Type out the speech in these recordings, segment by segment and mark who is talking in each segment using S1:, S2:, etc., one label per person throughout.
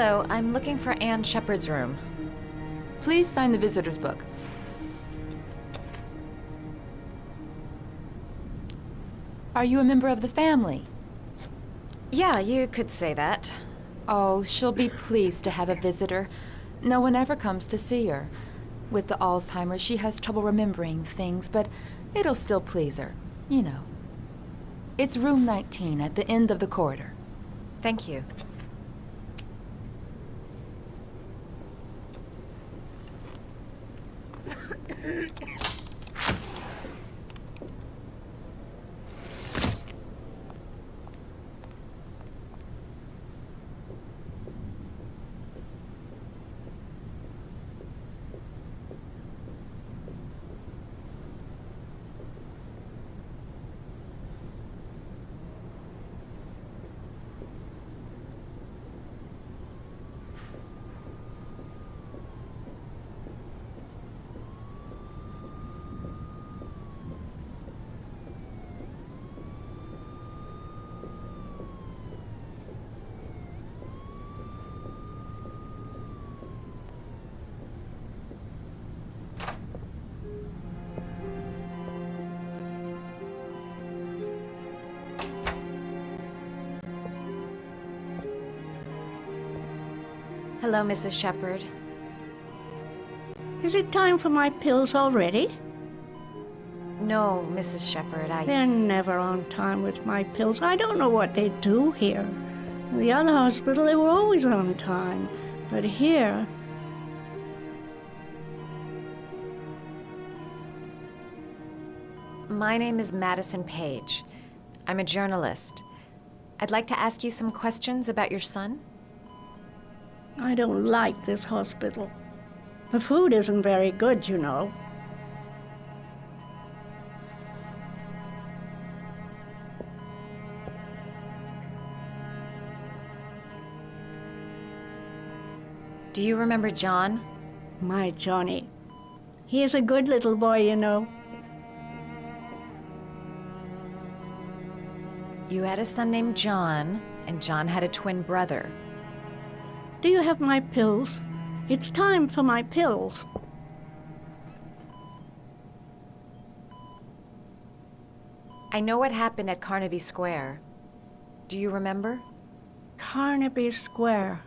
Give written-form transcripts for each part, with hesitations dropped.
S1: Hello, I'm looking for Anne Shepard's room.
S2: Please sign the visitor's book. Are you a member of the family?
S1: Yeah, you could say that.
S2: Oh, she'll be pleased to have a visitor. No one ever comes to see her. With the Alzheimer's, she has trouble remembering things, but it'll still please her, you know. It's room 19 at the end of the corridor.
S1: Thank you. Hello, Mrs. Shepard.
S3: Is it time for my pills already?
S1: No, Mrs. Shepard,
S3: They're never on time with my pills. I don't know what they do here. In the other hospital, they were always on time. But here...
S1: My name is Madison Page. I'm a journalist. I'd like to ask you some questions about your son.
S3: I don't like this hospital. The food isn't very good, you know.
S1: Do you remember John?
S3: My Johnny. He is a good little boy, you know.
S1: You had a son named John, and John had a twin brother.
S3: Do you have my pills? It's time for my pills.
S1: I know what happened at Carnaby Square. Do you remember?
S3: Carnaby Square.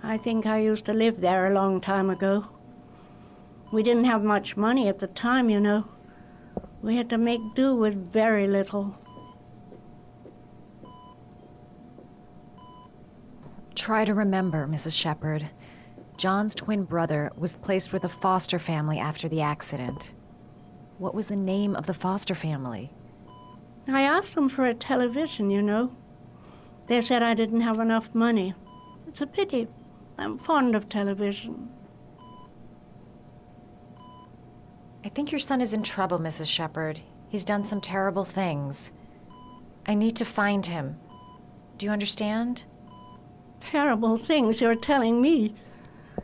S3: I think I used to live there a long time ago. We didn't have much money at the time, you know. We had to make do with very little.
S1: Try to remember, Mrs. Shepard. John's twin brother was placed with a foster family after the accident. What was the name of the foster family?
S3: I asked them for a television, you know. They said I didn't have enough money. It's a pity. I'm fond of television.
S1: I think your son is in trouble, Mrs. Shepard. He's done some terrible things. I need to find him. Do you understand?
S3: Terrible things you're telling me.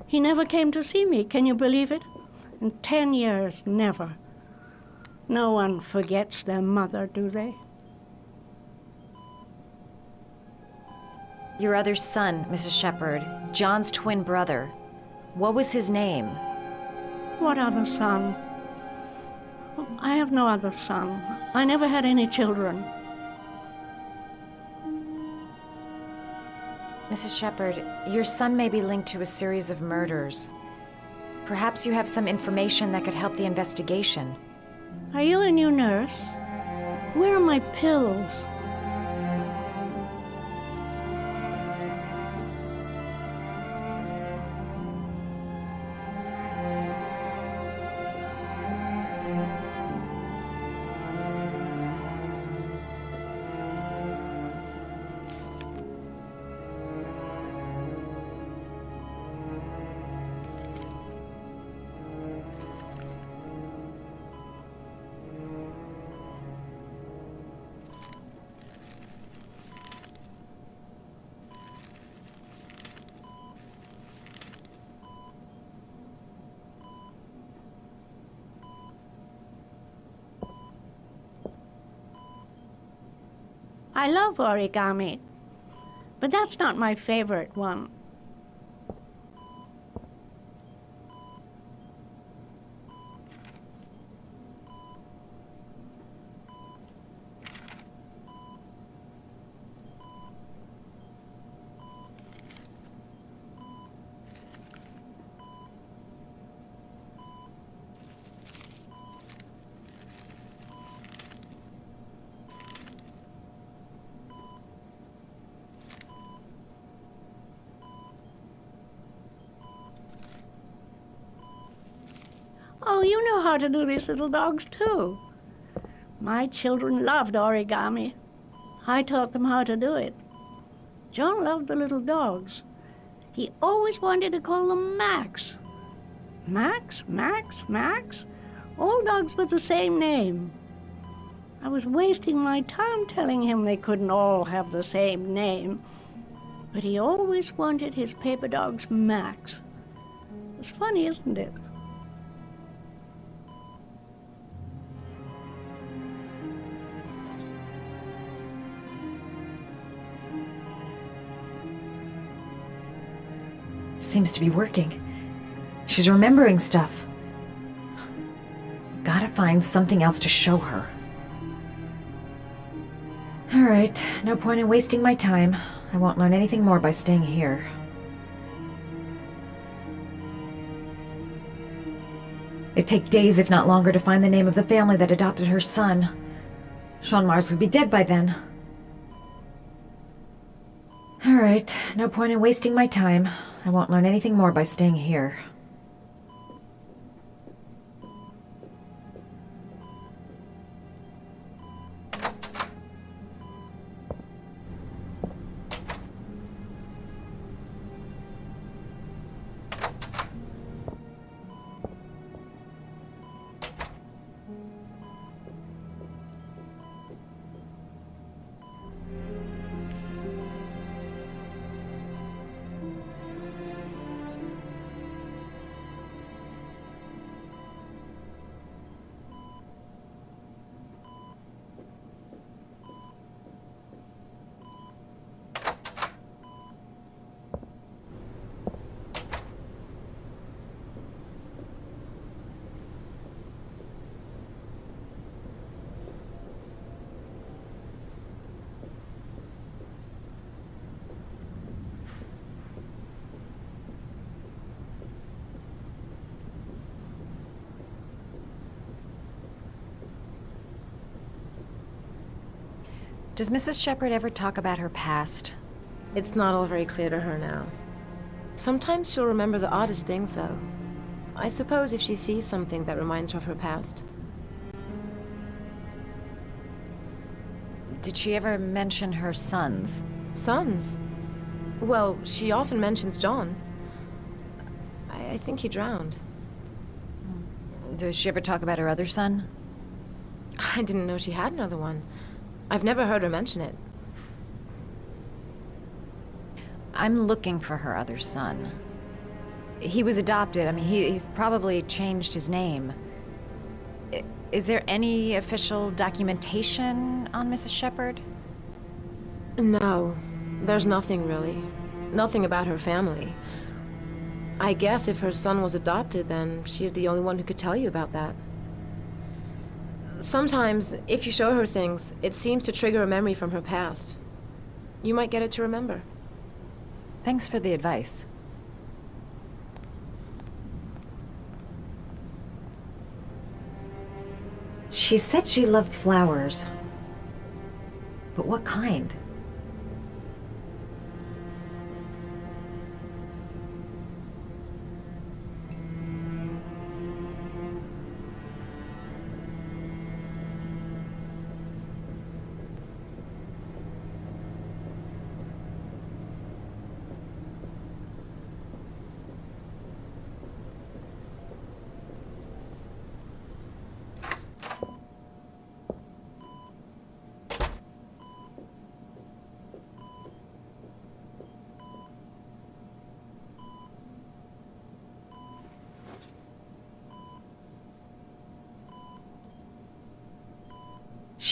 S3: He never came to see me, can you believe it? In 10 years, never. No one forgets their mother, do they?
S1: Your other son, Mrs. Shepard, John's twin brother. What was his name?
S3: What other son? I have no other son. I never had any children.
S1: Mrs. Shepard, your son may be linked to a series of murders. Perhaps you have some information that could help the investigation.
S3: Are you a new nurse? Where are my pills? I love origami, but that's not my favorite one. Oh, you know how to do these little dogs, too. My children loved origami. I taught them how to do it. John loved the little dogs. He always wanted to call them Max. Max, Max, Max. All dogs with the same name. I was wasting my time telling him they couldn't all have the same name. But he always wanted his paper dogs Max. It's funny, isn't it?
S1: Seems to be working. She's remembering stuff. Gotta find something else to show her. All right, no point in wasting my time. I won't learn anything more by staying here. It'd take days, if not longer, to find the name of the family that adopted her son. Sean Mars would be dead by then. All right, no point in wasting my time. I won't learn anything more by staying here. Does Mrs. Shepherd ever talk about her past?
S4: It's not all very clear to her now. Sometimes she'll remember the oddest things, though. I suppose if she sees something that reminds her of her past.
S1: Did she ever mention her sons?
S4: Sons? Well, she often mentions John. I think he drowned.
S1: Does she ever talk about her other son?
S4: I didn't know she had another one. I've never heard her mention it.
S1: I'm looking for her other son. He was adopted. I mean, he's probably changed his name. Is there any official documentation on Mrs. Shepherd?
S4: No, there's nothing really. Nothing about her family. I guess if her son was adopted, then she's the only one who could tell you about that. Sometimes, if you show her things, it seems to trigger a memory from her past. You might get it to remember.
S1: Thanks for the advice. She said she loved flowers. But what kind?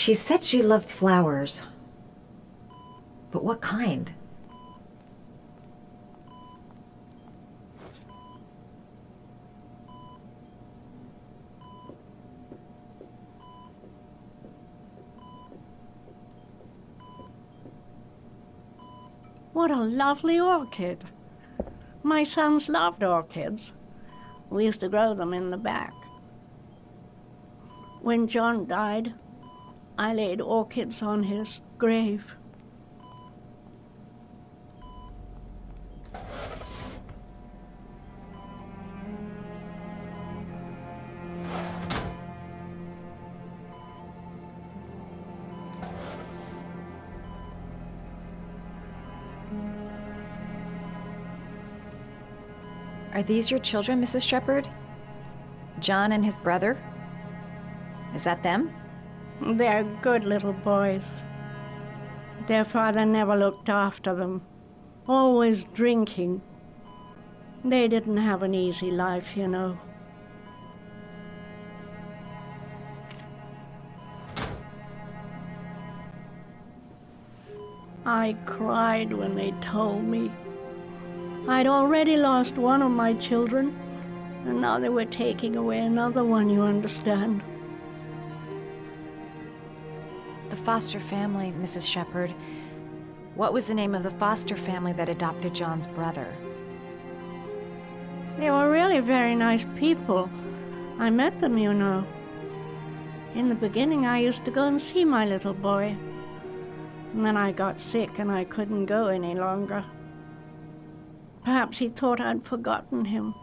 S1: She said she loved flowers. But what kind?
S3: What a lovely orchid. My sons loved orchids. We used to grow them in the back. When John died, I laid orchids on his grave.
S1: Are these your children, Mrs. Shepherd? John and his brother? Is that them?
S3: They're good little boys. Their father never looked after them, always drinking. They didn't have an easy life, you know. I cried when they told me. I'd already lost one of my children, and now they were taking away another one, you understand.
S1: The foster family, Mrs. Shepherd. What was the name of the foster family that adopted John's brother?
S3: They were really very nice people. I met them, you know. In the beginning, I used to go and see my little boy. And then I got sick and I couldn't go any longer. Perhaps he thought I'd forgotten him.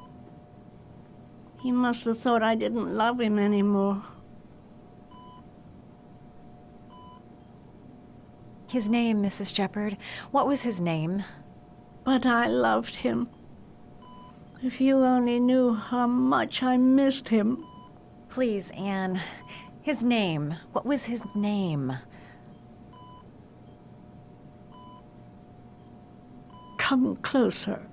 S3: He must have thought I didn't love him anymore.
S1: His name, Mrs. Shepherd. What was his name?
S3: But I loved him. If you only knew how much I missed him.
S1: Please, Anne. His name. What was his name?
S3: Come closer.